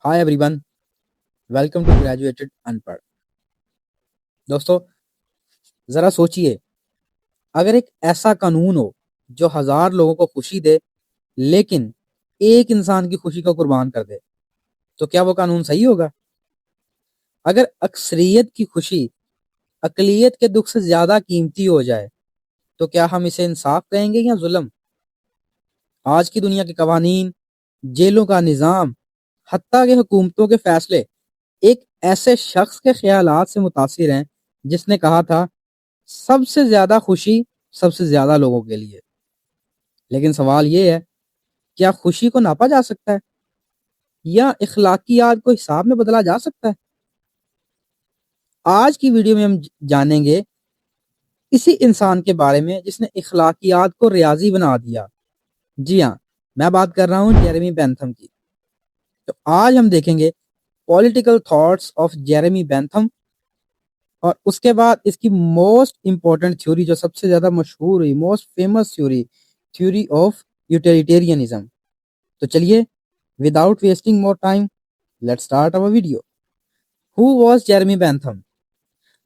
Hi everyone, welcome to graduated Anpadh. दोस्तों, जरा सोचिए, अगर एक ऐसा कानून हो जो हजार लोगों को खुशी दे लेकिन एक इंसान की खुशी को कुर्बान कर दे, तो क्या वो कानून सही होगा? अगर अक्सरियत की खुशी अकलियत के दुख से ज्यादा कीमती हो जाए, तो क्या हम इसे इंसाफ कहेंगे या जुल्म? आज की दुनिया के कवानीन, जेलों का निजाम, हत्ता के हुकूमतों के फैसले एक ऐसे शख्स के ख्यालात से मुतासिर हैं जिसने कहा था, सबसे ज्यादा खुशी सबसे ज्यादा लोगों के लिए। लेकिन सवाल ये है, क्या खुशी को नापा जा सकता है या इखलाकियात को हिसाब में बदला जा सकता है? आज की वीडियो में हम जानेंगे इसी इंसान के बारे में जिसने इखलाकियात को रियाजी बना दिया। जी हाँ, मैं बात कर रहा हूँ जेरेमी बेंथम की। तो आज हम देखेंगे political thoughts of Jeremy Bentham, और उसके बाद इसकी मोस्ट इंपॉर्टेंट थ्योरी जो सबसे ज्यादा मशहूर हुई, most famous theory, theory of utilitarianism. तो चलिए, without wasting more time, let's start our video. Who was Jeremy Bentham?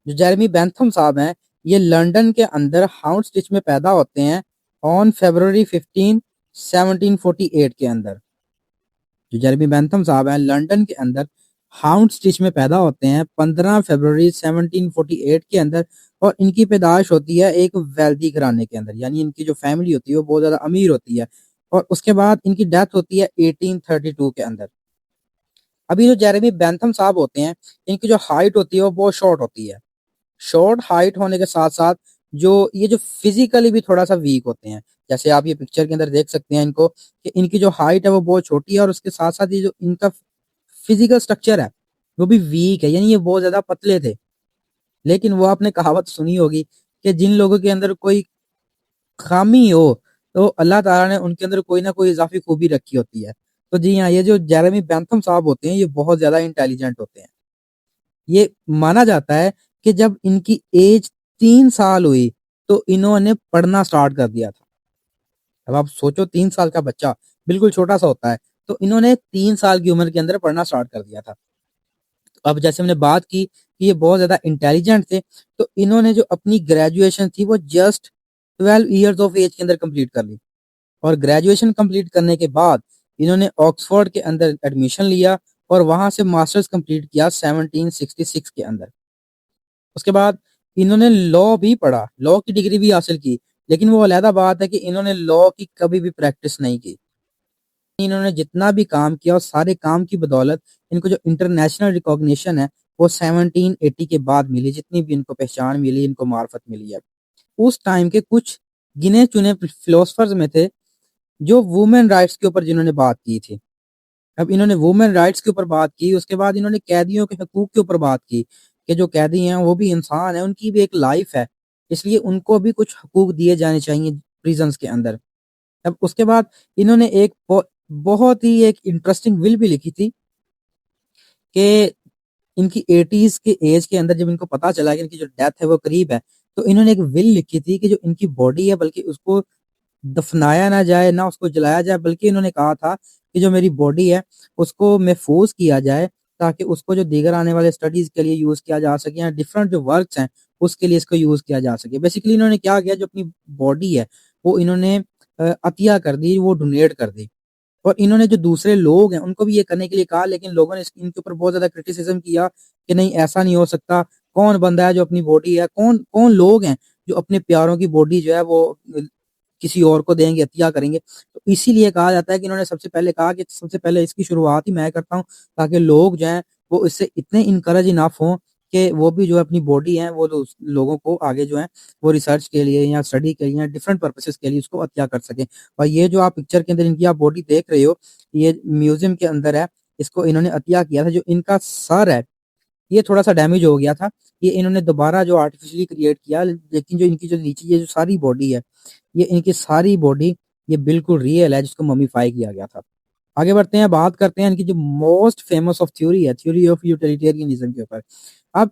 जो जेरेमी बेंथम साहब हैं, ये लंदन के अंदर हाउंड स्टिच में पैदा होते हैं ऑन February 15, 1748 के अंदर। जो जेरेमी बेंथम साहब हैं, लंदन के अंदर हाउंड स्टिच में पैदा होते हैं 15 फरवरी 1748 के अंदर। और इनकी पैदाइश होती है एक वेल्दी घराने के अंदर, यानी इनकी जो फैमिली होती है वो बहुत ज्यादा अमीर होती है। और उसके बाद इनकी डेथ होती है 1832 के अंदर। अभी जो जेरेमी बेंथम साहब होते हैं, इनकी जो हाइट होती है वो बहुत शॉर्ट होती है। शॉर्ट हाइट होने के साथ साथ जो फिजिकली भी थोड़ा सा वीक होते हैं। जैसे आप ये पिक्चर के अंदर देख सकते हैं इनको, कि इनकी जो हाइट है वो बहुत छोटी है, और उसके साथ साथ ये जो इनका फिजिकल स्ट्रक्चर है वो भी वीक है, यानी ये बहुत ज्यादा पतले थे। लेकिन वो आपने कहावत सुनी होगी कि जिन लोगों के अंदर कोई खामी हो, तो अल्लाह ताला ने उनके अंदर कोई ना कोई इजाफी खूबी रखी होती है। तो जी हाँ, ये जो जेरेमी बेंथम साहब होते हैं, ये बहुत ज्यादा इंटेलिजेंट होते हैं। ये माना जाता है कि जब इनकी एज 3 साल हुई, तो इन्होंने पढ़ना स्टार्ट कर दिया था। अब आप सोचो, 3 साल का बच्चा बिल्कुल छोटा सा होता है, तो इन्होंने 3 साल की उम्र के अंदर पढ़ना स्टार्ट कर दिया था। अब जैसे हमने बात की कि ये बहुत ज्यादा इंटेलिजेंट थे, तो इन्होंने जो अपनी ग्रेजुएशन थी वो जस्ट 12 ईयर्स ऑफ एज के अंदर कंप्लीट कर ली। और ग्रेजुएशन कंप्लीट करने के बाद इन्होंने ऑक्सफोर्ड के अंदर एडमिशन लिया, और वहां से मास्टर्स कंप्लीट किया 1766 के अंदर। उसके बाद इन्होंने लॉ भी पढ़ा, लॉ की डिग्री भी हासिल की। लेकिन वो अलहदा बात है कि इन्होंने लॉ की कभी भी प्रैक्टिस नहीं की। इन्होंने जितना भी काम किया, और सारे काम की बदौलत इनको जो इंटरनेशनल रिकॉग्निशन है वो 1780 के बाद मिली। जितनी भी इनको पहचान मिली, इनको मार्फत मिली है, उस टाइम के कुछ गिने चुने फिलोसफर्स में थे जो वुमेन राइट्स के ऊपर जिन्होंने बात की थी। अब इन्होंने वुमेन राइट्स के ऊपर बात की, उसके बाद इन्होंने कैदियों के हकूक के ऊपर बात की, कि जो कैदी हैं वो भी इंसान है, उनकी भी एक लाइफ है, इसलिए उनको भी कुछ हकूक दिए जाने चाहिए प्रिजन्स के अंदर। अब उसके बाद इन्होंने एक बहुत ही एक इंटरेस्टिंग विल भी लिखी थी, कि इनकी 80s के एज के अंदर जब इनको पता चला कि इनकी जो डेथ है वो करीब है, तो इन्होंने एक विल लिखी थी कि जो इनकी बॉडी है, बल्कि उसको दफनाया ना जाए, ना उसको जलाया जाए, बल्कि इन्होंने कहा था कि जो मेरी बॉडी है उसको महफूज किया जाए, ताकि उसको जो दीगर आने वाले स्टडीज के लिए यूज किया जा सके, या डिफरेंट जो वर्क्स हैं उसके लिए इसको यूज किया जा सके। बेसिकली इन्होंने क्या किया, जो अपनी बॉडी है वो इन्होंने अतिया कर दी, वो डोनेट कर दी। और इन्होंने जो दूसरे लोग हैं उनको भी ये करने के लिए कहा, लेकिन लोगों ने इनके ऊपर बहुत ज्यादा क्रिटिसिज्म किया कि नहीं, ऐसा नहीं हो सकता। कौन बंदा है जो अपनी बॉडी है, कौन कौन लोग हैं जो अपने प्यारों की बॉडी जो है वो किसी और को देंगे, हत्या करेंगे। तो इसीलिए कहा जाता है कि इन्होंने सबसे पहले कहा कि सबसे पहले इसकी शुरुआत ही मैं करता हूँ, ताकि लोग जो हैं वो इससे इतने इनकरेज इनफ हों कि वो भी जो है अपनी बॉडी है वो लोगों को आगे जो है वो रिसर्च के लिए या स्टडी के लिए या डिफरेंट पर्पसेस के लिए उसको हत्या कर सकें। और ये जो आप पिक्चर के अंदर इनकी आप बॉडी देख रहे हो, ये म्यूजियम के अंदर है। इसको इन्होंने हत्या किया था। जो इनका सर है ये थोड़ा सा डैमेज हो गया था, ये इन्होंने दोबारा जो आर्टिफिशियली क्रिएट किया, लेकिन जो इनकी जो नीचे ये जो सारी बॉडी है, ये इनकी सारी बॉडी ये बिल्कुल रियल है, जिसको ममीफाई किया गया था। आगे बढ़ते हैं, बात करते हैं इनकी जो मोस्ट फेमस ऑफ थ्योरी है, थ्योरी ऑफ यूटिलिटेरियनिज्म के ऊपर। अब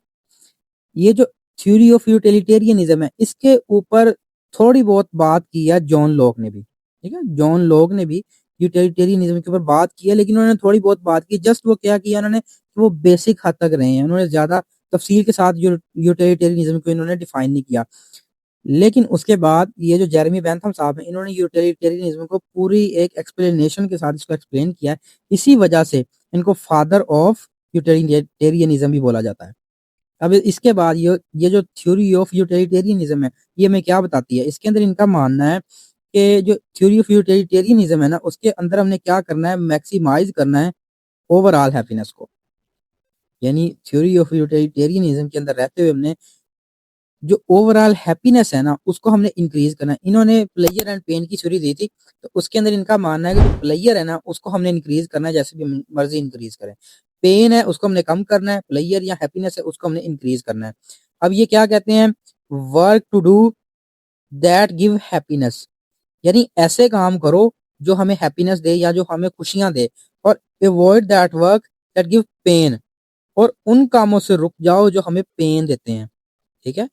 ये जो थ्योरी ऑफ यूटिलिटेरियनिज्म है, इसके ऊपर थोड़ी बहुत बात की है जॉन लॉक ने भी। ठीक है, जॉन लॉक ने भी यूटिलिटेरियनिज्म के ऊपर बात की है, लेकिन उन्होंने थोड़ी बहुत बात की। जस्ट वो क्या किया उन्होंने, वो बेसिक हद तक रहे हैं, उन्होंने ज्यादा तफसील के साथ यूटिलिटेरियनिज्म को इन्होंने डिफाइन नहीं किया। लेकिन उसके बाद ये जो जेरेमी बेंथम साहब हैं, इन्होंने यूटिलिटेरियनिज्म को पूरी एक एक्सप्लेनेशन के साथ इसको एक्सप्लेन किया है। इसी वजह से इनको फादर ऑफ यूटिलिटेरियनिज्म भी बोला जाता है। अब इसके बाद ये जो थ्योरी ऑफ यूटिलिटेरियनिज्म है, ये हमें क्या बताती है? इसके अंदर इनका मानना है कि जो थ्योरी ऑफ यूटिलिटेरियनिज्म है ना, उसके अंदर हमने क्या करना है, मैक्सिमाइज करना है ओवरऑल हैप्पीनेस को। यानी थ्योरी ऑफ यूटिलिटेरियनिज्म के अंदर रहते हुए हमने जो ओवरऑल हैप्पीनेस है ना, उसको हमने इंक्रीज करना है। इन्होंने प्लेयर एंड पेन की थ्योरी दी थी, तो उसके अंदर इनका मानना है कि जो प्लेयर है ना, उसको हमने इंक्रीज करना है, जैसे भी मर्जी इंक्रीज करें। पेन है उसको हमने कम करना है, प्लेयर या हैप्पीनेस है उसको हमने इंक्रीज करना है। अब ये क्या कहते हैं, work to do that give happiness, यानी ऐसे काम करो जो हमें हैप्पीनेस दे या जो हमें खुशियां दे, और avoid that work that give pain, और उन कामों से रुक जाओ जो हमें पेन देते हैं। ठीक है,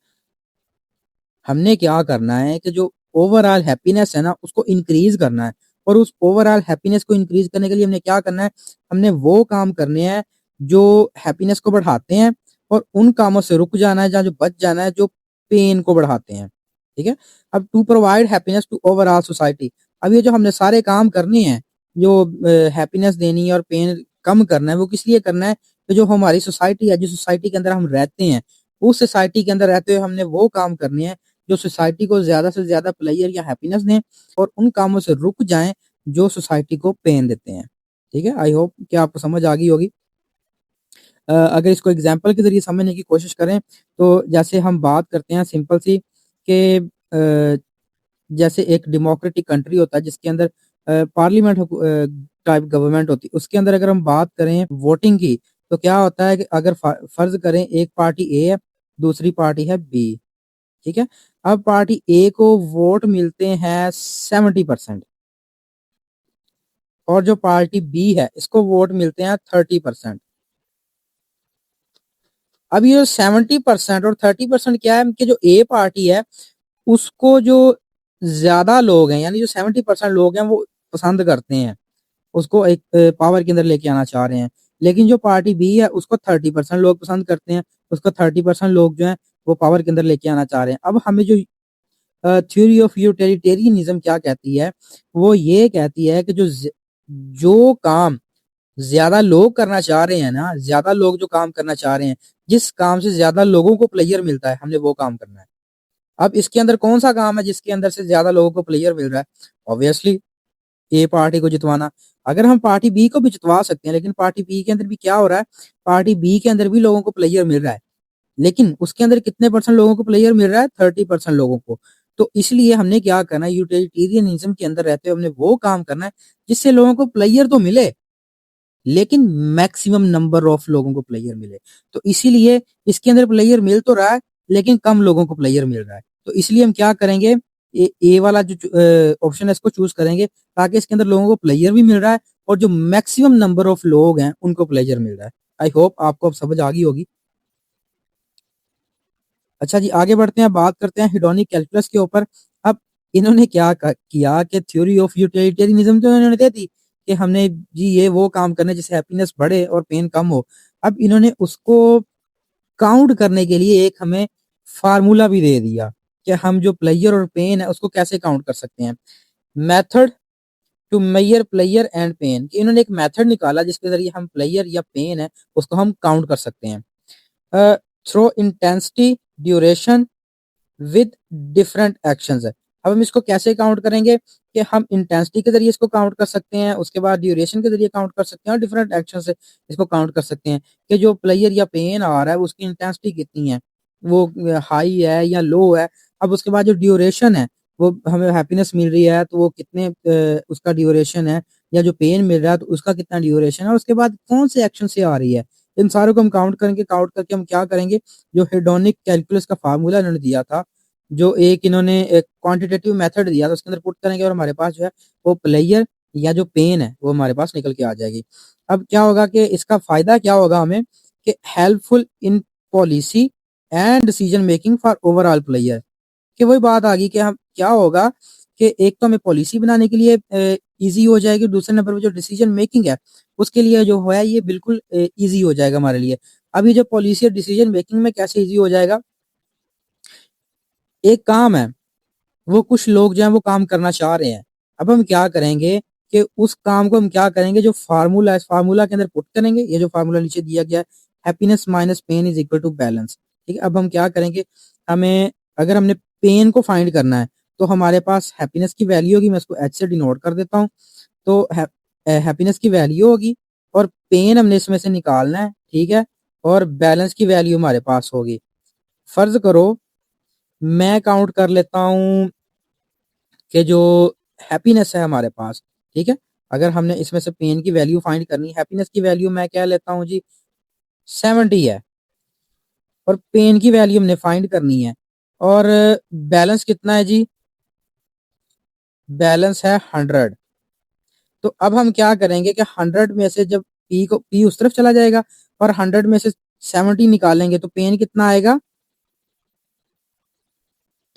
हमने क्या करना है कि जो ओवरऑल हैप्पीनेस है ना, उसको इंक्रीज करना है। और उस ओवरऑल हैप्पीनेस को इंक्रीज करने के लिए हमने क्या करना है, हमने वो काम करने हैं जो हैप्पीनेस को बढ़ाते हैं, और उन कामों से रुक जाना है, जहाँ जो बच जाना है जो पेन को बढ़ाते हैं। ठीक है, अब to provide happiness to overall society, अब ये जो हमने सारे काम करने हैं, जो हैप्पीनेस देनी है और पेन कम करना है, वो किस लिए करना है? तो जो हमारी सोसाइटी है, जिस सोसाइटी के अंदर हम रहते हैं, उस सोसाइटी के अंदर रहते हुए हमने वो काम करने हैं जो सोसाइटी को ज्यादा से ज्यादा प्लेजर या हैप्पीनेस दें, और उन कामों से रुक जाएं जो सोसाइटी को पेन देते हैं। ठीक है, आई होप कि आपको समझ आ गई होगी। अगर इसको एग्जाम्पल के जरिए समझने की कोशिश करें, तो जैसे हम बात करते हैं सिंपल सी कि जैसे एक डेमोक्रेटिक कंट्री होता है जिसके अंदर पार्लियामेंट टाइप गवर्नमेंट होती है, उसके अंदर अगर हम बात करें वोटिंग की, तो क्या होता है कि अगर फर्ज करें एक पार्टी ए है, दूसरी पार्टी है बी। ठीक है, अब पार्टी ए को वोट मिलते हैं 70%, और जो पार्टी बी है इसको वोट मिलते हैं 30%। अब ये 70% और 30% क्या है कि जो ए पार्टी है उसको जो ज्यादा लोग हैं, यानी जो 70% लोग हैं वो पसंद करते हैं, उसको एक पावर के अंदर लेके आना चाह रहे हैं। लेकिन जो पार्टी बी है उसको 30% लोग पसंद करते हैं, उसको 30% लोग जो है वो पावर के अंदर लेके आना चाह रहे हैं। अब हमें जो थ्योरी ऑफ यूटिलिटेरियनिज्म क्या कहती है, वो ये कहती है कि जो काम ज्यादा लोग करना चाह रहे हैं ना, ज्यादा लोग जो काम करना चाह रहे हैं, जिस काम से ज्यादा लोगों को प्लेयर मिलता है, हमने वो काम करना है। अब इसके अंदर कौन सा काम है जिसके अंदर से ज्यादा लोगों को प्लेयर मिल रहा है? ऑब्वियसली ए पार्टी को जितवाना। अगर हम पार्टी बी को भी जितवा सकते हैं, लेकिन पार्टी बी के अंदर भी क्या हो रहा है, पार्टी बी के अंदर भी लोगों को प्लेयर मिल रहा है, लेकिन उसके अंदर कितने परसेंट लोगों को प्लेयर मिल रहा है? 30% लोगों को। तो इसलिए हमने क्या करना है, यूटिलिटेरियनिज्म के अंदर रहते हुए हमने वो काम करना है जिससे लोगों को प्लेयर तो मिले, लेकिन मैक्सिमम नंबर ऑफ लोगों को प्लेयर मिले। तो इसीलिए इसके अंदर प्लेयर मिल तो रहा है, लेकिन कम लोगों को प्लेयर मिल रहा है। तो इसलिए हम क्या करेंगे, ए वाला जो ऑप्शन है इसको चूज करेंगे, ताकि इसके अंदर लोगों को प्लेयर भी मिल रहा है और जो मैक्सिमम नंबर ऑफ लोग हैं उनको प्लेजर मिल रहा है। आई होप आपको अब समझ आ गई होगी। अच्छा जी, आगे बढ़ते हैं, बात करते हैं हिडोनिक कैलकुलस के ऊपर। अब इन्होंने क्या किया कि थ्योरी ऑफ यूटिलिटेरियनिज्म तो इन्होंने दे दी कि हमने जी ये वो काम करने जिससे हैप्पीनेस बढ़े और पेन कम हो। अब इन्होंने उसको काउंट करने के लिए एक हमें फार्मूला भी दे दिया कि हम जो प्लेयर और पेन है उसको कैसे काउंट कर सकते हैं। Method to measure pleasure and pain, कि इन्होंने एक मेथड निकाला जिसके जरिए हम प्लेयर या पेन है उसको हम काउंट कर सकते हैं। Through intensity duration with different actions है। अब हम इसको कैसे काउंट करेंगे कि हम इंटेंसिटी के जरिए इसको काउंट कर सकते हैं, उसके बाद ड्यूरेशन के जरिए काउंट कर सकते हैं, और डिफरेंट एक्शन से इसको काउंट कर सकते हैं कि जो प्लेयर या पेन आ रहा है उसकी इंटेंसिटी कितनी है, वो हाई है या लो है। अब उसके बाद जो ड्यूरेशन है, वो हमें हैप्पीनेस मिल रही है तो वो कितने उसका ड्यूरेशन है, या जो पेन मिल रहा है तो उसका कितना ड्यूरेशन है, और उसके बाद कौन से एक्शन से आ रही है। इन सारों को हम काउंट करेंगे, काउंट करके हम क्या करेंगे, जो हेडोनिक कैलकुलस का फार्मूला इन्होंने दिया था, जो एक इन्होंने एक क्वांटिटेटिव मेथड दिया था, उसके अंदर पुट करेंगे और हमारे पास जो है वो प्लेयर या जो पेन है वो हमारे पास निकल के आ जाएगी। अब क्या होगा कि इसका फायदा क्या होगा हमें, कि helpful in policy and decision making for overall player. कि वही बात आ गई कि हम क्या होगा कि एक तो हमें पॉलिसी बनाने के लिए ईजी हो जाएगी, दूसरे नंबर पर जो डिसीजन मेकिंग है उसके लिए जो है ये बिल्कुल ईजी हो जाएगा हमारे लिए। अब ये जो पॉलिसी और डिसीजन मेकिंग में कैसे ईजी हो जाएगा, एक काम है, वो कुछ लोग जो है वो काम करना चाह रहे हैं। अब हम क्या करेंगे कि उस काम को हम क्या करेंगे, जो फार्मूला है इस फार्मूला के अंदर पुट करेंगे, ये जो फार्मूला नीचे दिया गया है, happiness minus pain is equal to balance. ठीक है, अब हम क्या करेंगे, हमें अगर हमने पेन को फाइंड करना है तो हमारे पास हैप्पीनेस की वैल्यू होगी, मैं इसको एच से डिनोट कर देता हूँ। तो हैप्पीनेस की वैल्यू होगी और पेन हमने इसमें से निकालना है। ठीक है, और बैलेंस की वैल्यू हमारे पास होगी। फर्ज करो मैं काउंट कर लेता हूँ कि जो हैप्पीनेस है हमारे पास, ठीक है, अगर हमने इसमें से पेन की वैल्यू फाइंड करनी, हैप्पीनेस की वैल्यू मैं क्या लेता हूँ जी 70 है, और पेन की वैल्यू हमने फाइंड करनी है, और बैलेंस कितना है जी, बैलेंस है 100। तो अब हम क्या करेंगे कि 100 में से जब पी उस तरफ चला जाएगा और 100 में से 70 निकालेंगे तो पेन कितना आएगा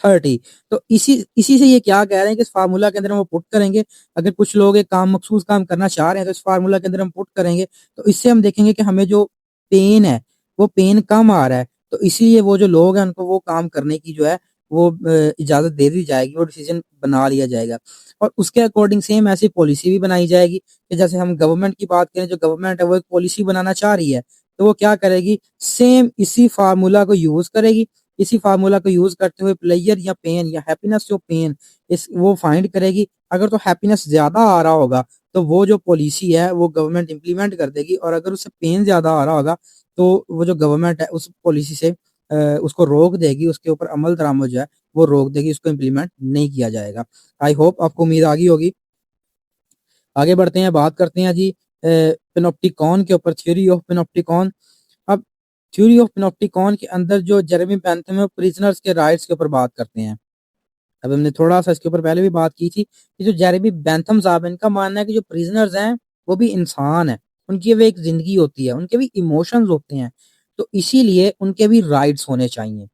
30। तो इसी से ये क्या कह रहे हैं कि इस फार्मूला के अंदर हम पुट करेंगे, अगर कुछ लोग एक काम मखसूस काम करना चाह रहे हैं तो इस फार्मूला के अंदर हम पुट करेंगे, तो इससे हम देखेंगे कि हमें जो पेन है वो पेन कम आ रहा है, तो इसीलिए वो जो लोग हैं उनको वो काम करने की जो है वो इजाजत दे दी जाएगी, वो डिसीजन बना लिया जाएगा। और उसके अकॉर्डिंग सेम ऐसी पॉलिसी भी बनाई जाएगी कि जैसे हम गवर्नमेंट की बात करें, जो गवर्नमेंट है वो एक पॉलिसी बनाना चाह रही है, तो वो क्या करेगी, सेम इसी फार्मूला को यूज करेगी। इसी फार्मूला को यूज करते हुए प्लेयर या पेन या हैप्पीनेस जो पेन इस वो फाइंड करेगी। अगर तो हैप्पीनेस ज्यादा आ रहा होगा तो वो जो पॉलिसी है वो गवर्नमेंट इंप्लीमेंट कर देगी, और अगर उससे पेन ज्यादा आ रहा होगा तो वो जो गवर्नमेंट है उस पॉलिसी से उसको रोक देगी, उसके ऊपर अमल दरामद जो है वो रोक देगी, उसको इम्प्लीमेंट नहीं किया जाएगा। आई होप आपको उम्मीद आ गई होगी। आगे बढ़ते हैं, बात करते हैं जी पेनोप्टिकॉन के ऊपर, थ्योरी ऑफ पेनोप्टिकॉन। अब थ्योरी ऑफ पेनोप्टिकॉन के अंदर जो जेरेमी बेंथम है प्रिजनर्स के राइट्स के ऊपर बात करते हैं। अब हमने थोड़ा सा इसके ऊपर पहले भी बात की थी कि जो जेरेमी बेंथम साहब इनका मानना है कि जो प्रिजनर्स हैं वो भी इंसान है, उनकी भी एक जिंदगी होती है, उनके भी इमोशंस होते हैं, तो इसीलिए उनके भी राइट्स होने चाहिए।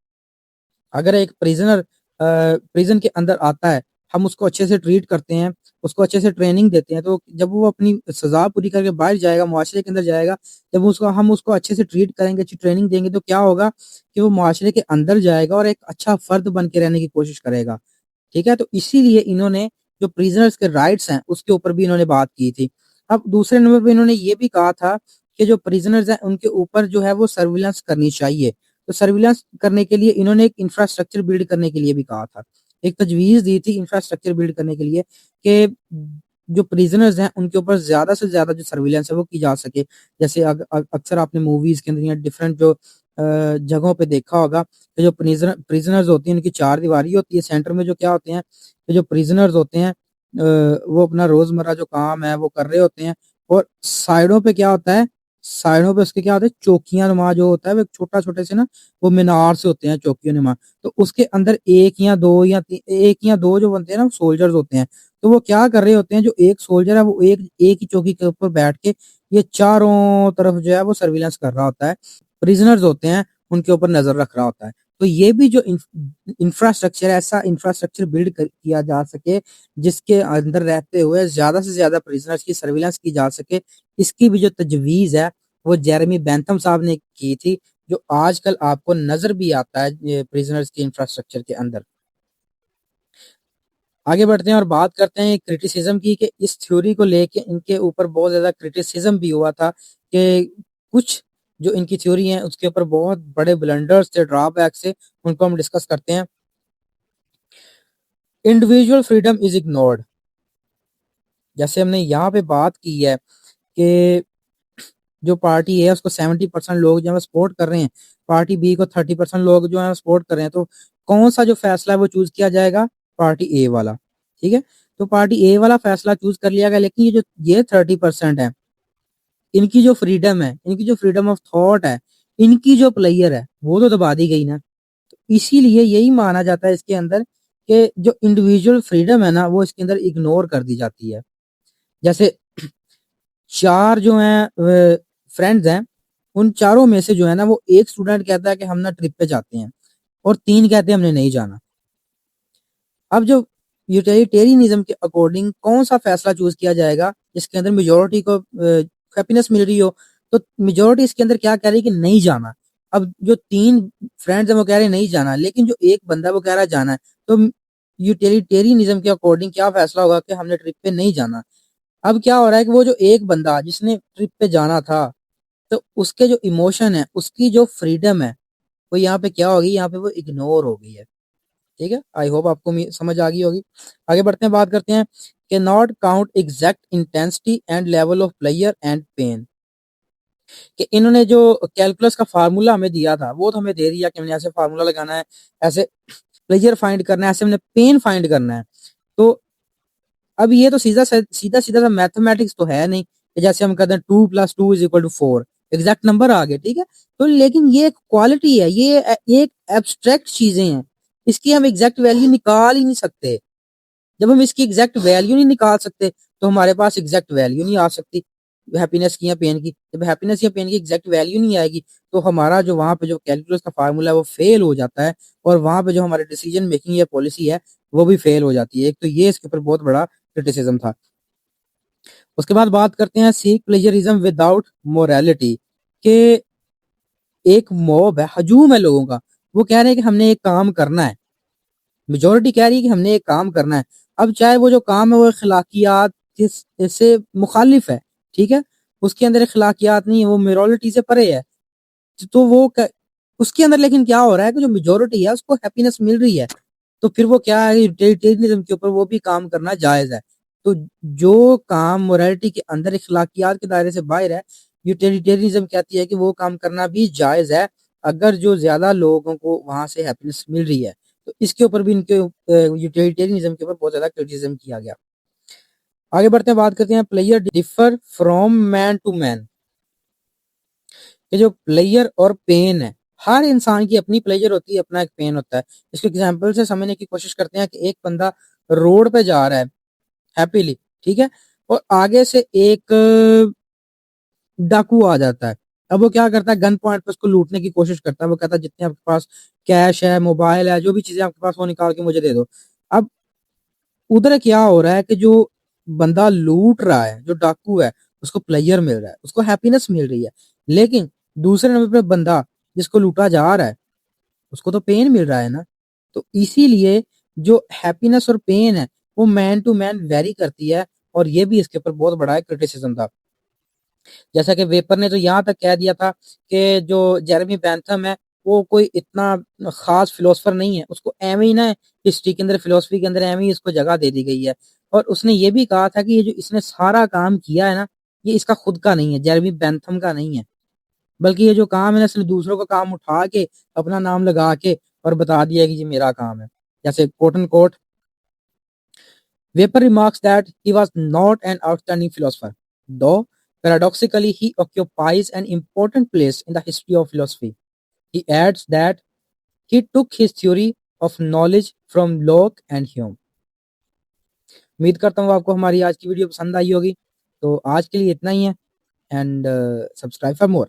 अगर एक प्रिजनर प्रिजन के अंदर आता है, हम उसको अच्छे से ट्रीट करते हैं, उसको अच्छे से ट्रेनिंग देते हैं, तो जब वो अपनी सजा पूरी करके बाहर जाएगा, मुआशरे के अंदर जाएगा, जब उसको हम उसको अच्छे से ट्रीट करेंगे, अच्छी ट्रेनिंग देंगे, तो क्या होगा कि वो मुआशरे के अंदर जाएगा और एक अच्छा फर्द बन के रहने की कोशिश करेगा। ठीक है, तो इसीलिए इन्होंने जो प्रिजनर्स के राइट्स हैं उसके ऊपर भी इन्होंने बात की थी। अब दूसरे नंबर पे इन्होंने ये भी कहा था कि जो प्रिजनर्स हैं उनके ऊपर जो है वो सर्विलेंस करनी चाहिए। तो सर्विलेंस करने के लिए इन्होंने एक इंफ्रास्ट्रक्चर बिल्ड करने के लिए भी कहा था, एक तजवीज दी थी इंफ्रास्ट्रक्चर बिल्ड करने के लिए कि जो प्रिजनर्स हैं उनके ऊपर ज्यादा से ज्यादा जो सर्विलेंस है वो की जा सके। जैसे अक्सर आपने मूवीज के अंदर या डिफरेंट जो जगहों पे देखा होगा कि जो प्रिजनर्स होती हैं उनकी चार दीवारी होती है, सेंटर में जो क्या होते हैं कि जो प्रिजनर्स होते हैं वो अपना रोजमर्रा जो काम है वो कर रहे होते हैं, और साइडों पे क्या होता है, साइडों पे उसके क्या होता है चौकियां नुमा जो होता है वो छोटा छोटे से ना वो मीनार से होते हैं चौकियों नुमा। तो उसके अंदर एक या दो जो बनते हैं ना सोल्जर्स होते हैं, तो वो क्या कर रहे होते हैं, जो एक सोल्जर है वो एक एक ही चौकी के ऊपर बैठ के ये चारों तरफ जो है वो सर्विलेंस कर रहा होता है, प्रिजनर्स होते हैं उनके ऊपर नजर रख रहा होता है। तो ये भी जो इंफ्रास्ट्रक्चर ऐसा इंफ्रास्ट्रक्चर बिल्ड किया जा सके जिसके अंदर रहते हुए ज्यादा से ज्यादा प्रिजनर्स की सर्विलेंस की जा सके, इसकी भी जो तजवीज है वो जेरेमी बेंथम साहब ने की थी, जो आजकल आपको नजर भी आता है प्रिजनर्स के इंफ्रास्ट्रक्चर के अंदर। आगे बढ़ते हैं और बात करते हैं क्रिटिसिज्म की, कि इस थ्योरी को लेके इनके ऊपर बहुत ज्यादा क्रिटिसिज्म भी हुआ था कि कुछ जो इनकी थ्योरी है उसके ऊपर बहुत बड़े ब्लंडर्स थे, ड्रॉबैक्स थे, उनको हम डिस्कस करते हैं। Individual freedom is ignored. जैसे हमने यहाँ पे बात की है कि जो पार्टी है उसको 70% लोग जो है सपोर्ट कर रहे हैं, पार्टी बी को 30% लोग जो है सपोर्ट कर रहे हैं, तो कौन सा जो फैसला है वो चूज किया जाएगा, पार्टी ए वाला। ठीक है, तो पार्टी ए वाला फैसला चूज कर लिया गया, लेकिन ये 30% है, इनकी जो फ्रीडम है, इनकी जो फ्रीडम ऑफ थॉट है, इनकी जो प्लेयर है वो तो दबा दी गई ना। तो इसीलिए यही माना जाता है इसके अंदर कि जो इंडिविजुअल फ्रीडम है ना वो इसके अंदर इग्नोर कर दी जाती है। जैसे चार जो हैं फ्रेंड्स हैं, उन चारों में से जो है ना वो एक स्टूडेंट कहता है कि हम ना ट्रिप पे जाते हैं, और तीन कहते हैं हमने नहीं जाना। अब जो यूटिलिटेरियनिज्म के अकॉर्डिंग कौन सा फैसला चूज किया जाएगा जिसके अंदर मेजोरिटी को हैप्पीनेस मिल रही हो। तो मेजोरिटी इसके अंदर क्या कह रही है कि नहीं जाना। अब जो 3 फ्रेंड्स हैं वो कह रहे हैं नहीं जाना, लेकिन जो एक बंदा वो कह रहा है जाना है। तो यूटिलिटेरियनिज्म के अकॉर्डिंग क्या फैसला होगा कि हमने ट्रिप पे नहीं जाना। अब क्या हो रहा है कि वो जो एक बंदा जिसने ट्रिप पे जाना था, तो उसके जो इमोशन है, उसकी जो फ्रीडम है, वो यहाँ पे क्या होगी, यहाँ पे वो इग्नोर हो गई है। ठीक है, आई होप आपको समझ आ गई होगी। आगे बढ़ते हैं, बात करते हैं कि not count exact intensity and level of pleasure and pain. कि इन्होंने जो कैलकुलस का फार्मूला हमें दिया था वो तो हमें दे दिया कि हमने ऐसे फार्मूला लगाना है, ऐसे प्लेयर फाइंड करना है, ऐसे हमने पेन फाइंड करना है। तो अब ये तो सीधा सीधा सा मैथमेटिक्स तो है नहीं कि जैसे हम कहते हैं 2+2=4 एग्जैक्ट नंबर आ गए। ठीक है, तो लेकिन ये एक क्वालिटी है, ये एक एब्स्ट्रैक्ट चीजें हैं, इसकी हम एग्जैक्ट वैल्यू निकाल ही नहीं सकते। जब हम इसकी एग्जैक्ट वैल्यू नहीं निकाल सकते तो हमारे पास एग्जैक्ट वैल्यू नहीं आ सकती हैप्पीनेस की या पेन की। जब हैप्पीनेस या पेन की एग्जैक्ट वैल्यू नहीं आएगी तो हमारा जो वहां पे जो कैलकुलस का फार्मूला है वो फेल हो जाता है, और वहां पे जो हमारे डिसीजन मेकिंग या पॉलिसी है वो भी फेल हो जाती है। एक तो ये इसके ऊपर बहुत बड़ा क्रिटिसिज्म था। उसके बाद बात करते हैं सीक प्लेजरिज्म विदाउट मोरालिटी के। एक मॉब है, हजूम है लोगों का, वो कह रहे हैं कि हमने एक काम करना है, मेजोरिटी कह रही है कि हमने एक काम करना है। अब चाहे वो जो काम है वो अखलाकियात से मुखालिफ है, ठीक है, उसके अंदर अखलाकियात नहीं है, वो मोरालिटी से परे है। तो उसके अंदर लेकिन क्या हो रहा है कि जो मेजोरिटी है उसको हैप्पीनेस मिल रही है, तो फिर वो क्या है, यूटिलिटेरियनिज्म के ऊपर वो भी काम करना जायज है। तो जो काम मोरालिटी के अंदर अखलाकियात के दायरे से बाहर है, यूटिलिटेरियनिज्म कहती है कि वो काम करना भी जायज है अगर जो ज्यादा लोगों को वहां से हैप्पीनेस मिल रही है। तो इसके ऊपर भी इनके यूटिलिटेरियनिज्म के ऊपर बहुत ज्यादा क्रिटिसिज्म किया गया। आगे बढ़ते हैं, बात करते हैं pleasure differ from man to man. कि जो प्लेयर और पेन है, हर इंसान की अपनी प्लेजर होती है, अपना एक पेन होता है। इसको एग्जाम्पल से समझने की कोशिश करते हैं कि एक बंदा रोड पे जा रहा है हैप्पीली, ठीक है, और आगे से एक डाकू आ जाता है। अब वो क्या करता है, गन पॉइंट पे उसको लूटने की कोशिश करता है। वो कहता है जितने आपके पास कैश है, मोबाइल है, जो भी चीजें आपके पास वो निकाल के मुझे दे दो। अब उधर क्या हो रहा है कि जो बंदा लूट रहा है, जो डाकू है, उसको प्लेजर मिल रहा है, उसको हैप्पीनेस मिल रही है, लेकिन दूसरे नंबर पे बंदा जिसको लूटा जा रहा है उसको तो पेन मिल रहा है ना। तो इसीलिए जो हैप्पीनेस और पेन है वो मैन टू मैन वेरी करती है, और ये भी इसके ऊपर बहुत बड़ा क्रिटिसिज्म था। जैसा कि वेपर ने तो यहाँ तक कह दिया था कि जो जेरेमी बेंथम है वो कोई इतना खास फिलोसफर नहीं है, उसको एम ही ना हिस्ट्री के अंदर, फिलोसफी के अंदर एम ही इसको जगह दे दी गई है। और उसने ये भी कहा था कि ये जो इसने सारा काम किया है ना, ये इसका खुद का नहीं है, जेरेमी बेंथम का नहीं है, बल्कि ये जो काम है ना इसने दूसरों का काम उठा के अपना नाम लगा के और बता दिया कि ये मेरा काम है। जैसे quote and quote, Wayper remarks that he was not an outstanding philosopher, though paradoxically he occupies an important place in the history of philosophy. He adds that he took his theory of knowledge from Locke and Hume. उम्मीद करता हूँ आपको हमारी आज की video पसंद आई होगी। तो आज के लिए इतना ही है, एंड सब्सक्राइब फॉर मोर।